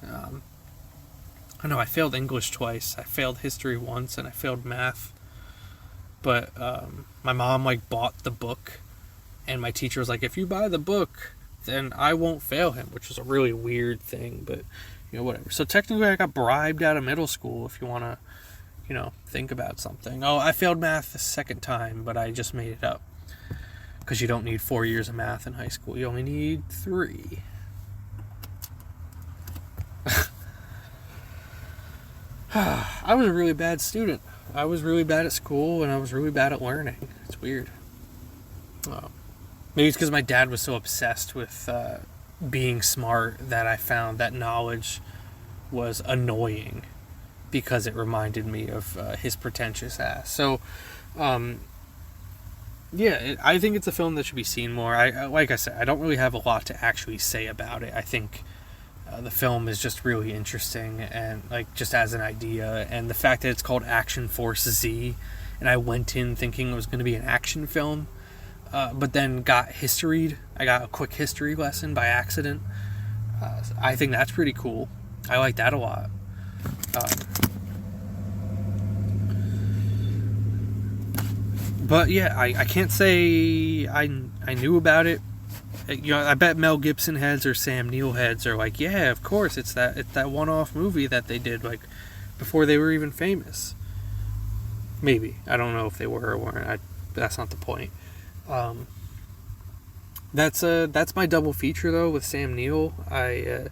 I failed English twice. I failed history once, and I failed math. But my mom bought the book, and my teacher was like, if you buy the book, then I won't fail him, which was a really weird thing, but whatever. So technically I got bribed out of middle school, if you want to think about something. Oh, I failed math the second time, but I just made it up because you don't need 4 years of math in high school, you only need 3. I was a really bad student. I was really bad at school and I was really bad at learning. It's weird. Maybe it's because my dad was so obsessed with being smart that I found that knowledge was annoying because it reminded me of his pretentious ass. So, I think it's a film that should be seen more. Like I said, I don't really have a lot to actually say about it. I think the film is just really interesting and like just as an idea, and the fact that it's called Action Force Z, and I went in thinking it was going to be an action film, but then got historied. I got a quick history lesson by accident. I think that's pretty cool. I like that a lot. But yeah, I can't say I knew about it. You know, I bet Mel Gibson heads or Sam Neill heads are like, yeah, of course, it's that one-off movie that they did like before they were even famous. Maybe, I don't know if they were or weren't. That's not the point. That's my double feature though with Sam Neill. I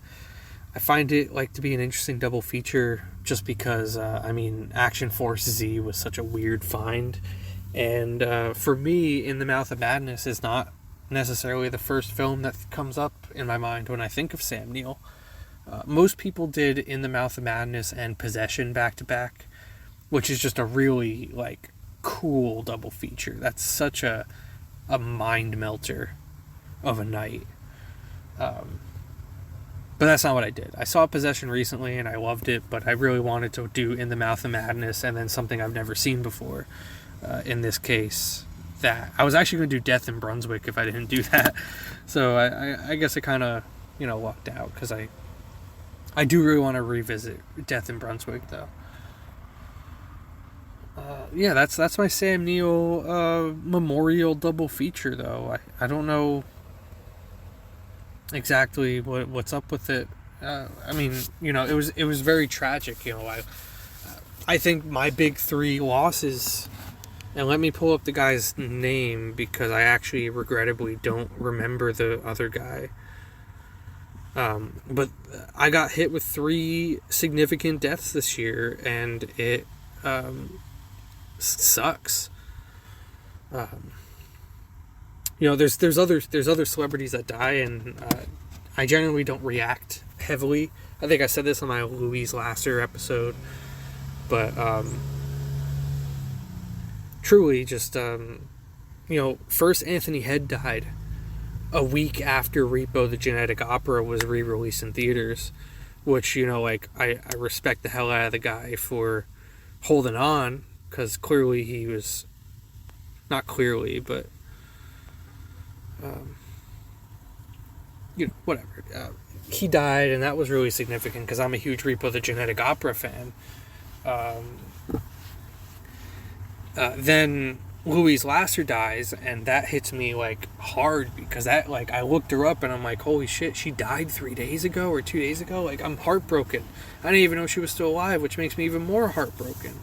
find it like to be an interesting double feature just because Action Force Z was such a weird find, and for me, In the Mouth of Madness is not necessarily the first film that comes up in my mind when I think of Sam Neill. Most people did In the Mouth of Madness and Possession back to back, which is just a really like cool double feature. That's such a mind melter of a night. But that's not what I did. I saw Possession recently and I loved it, but I really wanted to do In the Mouth of Madness and then something I've never seen before. In this case, that I was actually going to do Death in Brunswick if I didn't do that. So I guess I kind of lucked out because I do really want to revisit Death in Brunswick though. That's my Sam Neill memorial double feature though. I don't know exactly what's up with it. It was very tragic. I think my big three losses. And let me pull up the guy's name because I actually regrettably don't remember the other guy. But I got hit with 3 significant deaths this year, and it sucks. There's other celebrities that die, and I generally don't react heavily. I think I said this on my Louise Lasser episode, but truly, just first Anthony Head died a week after Repo the Genetic Opera was re-released in theaters, which I respect the hell out of the guy for holding on, because clearly he was not clearly, but whatever. He died, and that was really significant because I'm a huge Repo the Genetic Opera fan. Then Louise Lasser dies, and that hits me like hard because that I looked her up and I'm like, holy shit, she died 3 days ago or 2 days ago. Like, I'm heartbroken. I didn't even know she was still alive, which makes me even more heartbroken.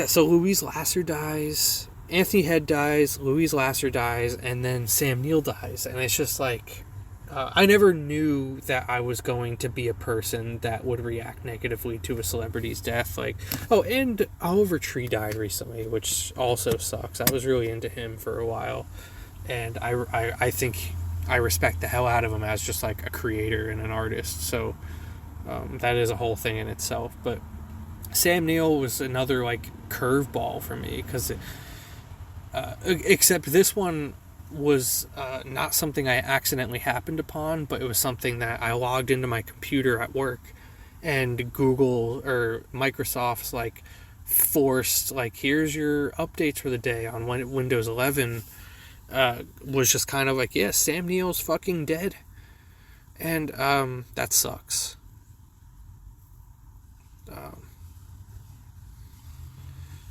So Louise Lasser dies, Anthony Head dies, Louise Lasser dies, and then Sam Neill dies, and it's just like, I never knew that I was going to be a person that would react negatively to a celebrity's death. And Oliver Tree died recently, which also sucks. I was really into him for a while, and I think I respect the hell out of him as just like a creator and an artist. So that is a whole thing in itself. But Sam Neill was another curveball for me because, except this one was not something I accidentally happened upon, but it was something that I logged into my computer at work, and Google or Microsoft's forced here's your updates for the day on Windows 11 was just kind of Sam Neill's fucking dead, and that sucks.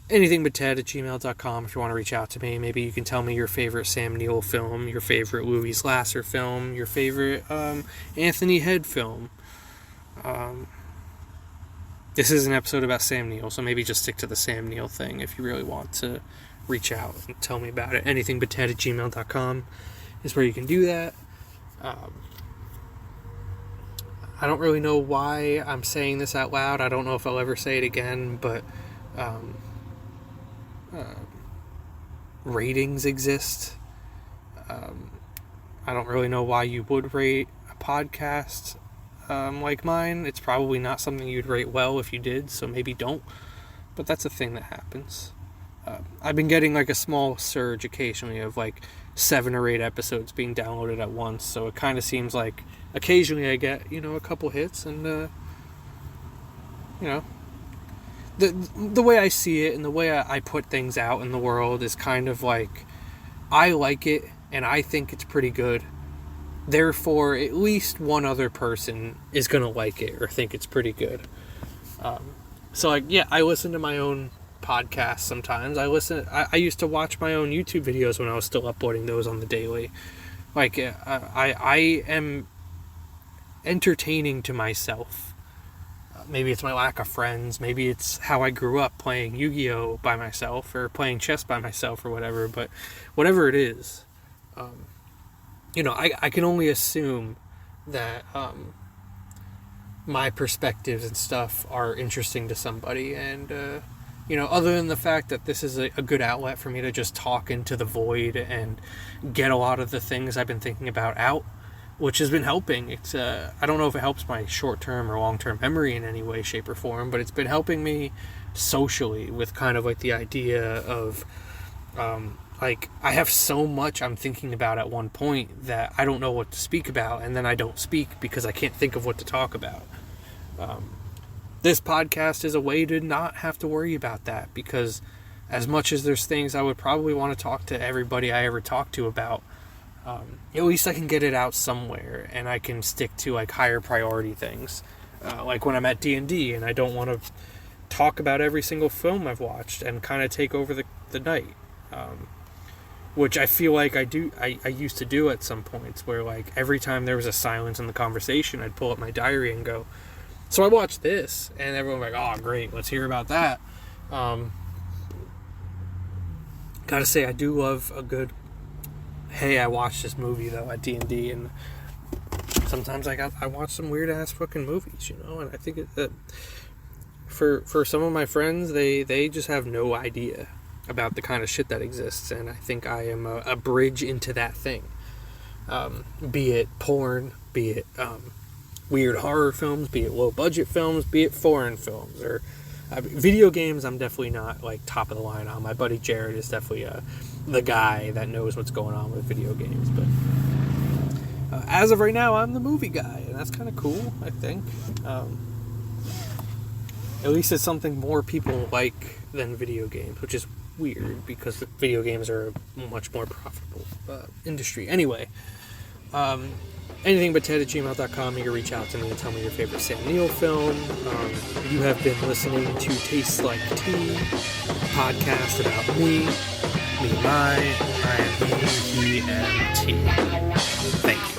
anythingbutted@gmail.com if you want to reach out to me. Maybe you can tell me your favorite Sam Neill film, your favorite Louise Lasser film, your favorite Anthony Head film. This is an episode about Sam Neill, so maybe just stick to the Sam Neill thing if you really want to reach out and tell me about it. anythingbutted@gmail.com is where you can do that. I don't really know why I'm saying this out loud. I don't know if I'll ever say it again, but ratings exist. I don't really know why you would rate a podcast like mine. It's probably not something you'd rate well if you did, so maybe don't. But that's a thing that happens. I've been getting like a small surge occasionally of like 7 or 8 episodes being downloaded at once, so it kind of seems like occasionally I get, a couple hits, and the way I see it and the way I put things out in the world is kind of like, I like it and I think it's pretty good, therefore at least one other person is gonna like it or think it's pretty good. So like, yeah, I listen to my own podcasts sometimes. I used to watch my own YouTube videos when I was still uploading those on the daily. Like, I am entertaining to myself. Maybe it's my lack of friends. Maybe it's how I grew up playing Yu-Gi-Oh! By myself or playing chess by myself or whatever. But whatever it is, I can only assume that my perspectives and stuff are interesting to somebody. And, other than the fact that this is a good outlet for me to just talk into the void and get a lot of the things I've been thinking about out, which has been helping. It's I don't know if it helps my short-term or long-term memory in any way, shape, or form, but it's been helping me socially with kind of like the idea of like, I have so much I'm thinking about at one point that I don't know what to speak about, and then I don't speak because I can't think of what to talk about. This podcast is a way to not have to worry about that, because as much as there's things I would probably want to talk to everybody I ever talk to about, at least I can get it out somewhere, and I can stick to like higher priority things. Like when I'm at D&D and I don't want to talk about every single film I've watched and kind of take over the night. Which I feel like I used to do at some points, where like every time there was a silence in the conversation, I'd pull up my diary and go, so I watched this, and everyone was like, oh great, let's hear about that. Gotta say, I do love a good, hey, I watched this movie though at D&D, and sometimes I watch some weird ass fucking movies, and I think that for some of my friends, they just have no idea about the kind of shit that exists, and I think I am a bridge into that thing. Be it porn, be it weird horror films, be it low budget films, be it foreign films, or video games. I'm definitely not like top of the line on. My buddy Jared is definitely the guy that knows what's going on with video games, but as of right now, I'm the movie guy, and that's kind of cool, I think. At least it's something more people like than video games, which is weird because video games are a much more profitable industry. Anyway, anything but ted@gmail.com. You can reach out to me and tell me your favorite Sam Neill film. You have been listening to Tastes Like Tea, a podcast about me and I am he, and tea. Thank you.